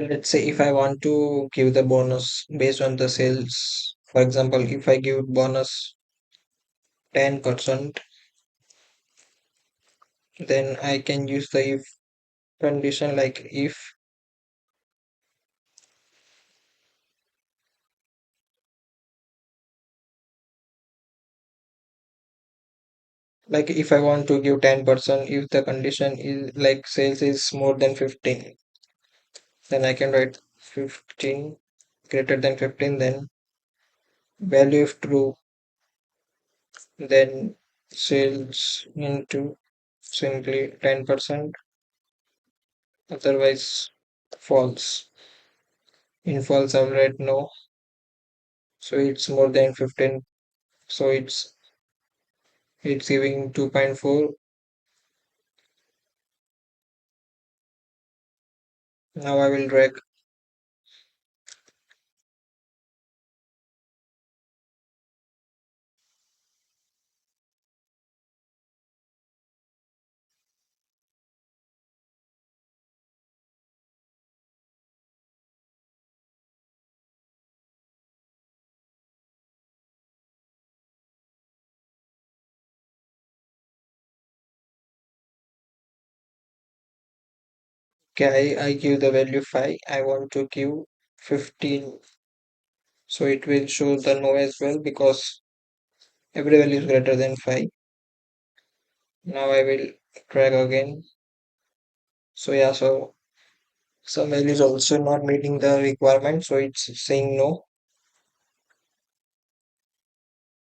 Let's say if I want to give the bonus based on the sales, for example, if I give bonus 10%, then I can use the if condition if I want to give 10%, if the condition is like sales is more than 15, then I can write 15 greater than 15, then value if true, then sales into simply 10%, otherwise false. In false I'll write no, so it's more than 15, so it's giving 2.4. Now I will drag. Okay, I give the value 5, I want to give 15, so it will show the no as well because every value is greater than 5. Now I will drag again. So yeah, so some value is also not meeting the requirement, so it's saying no.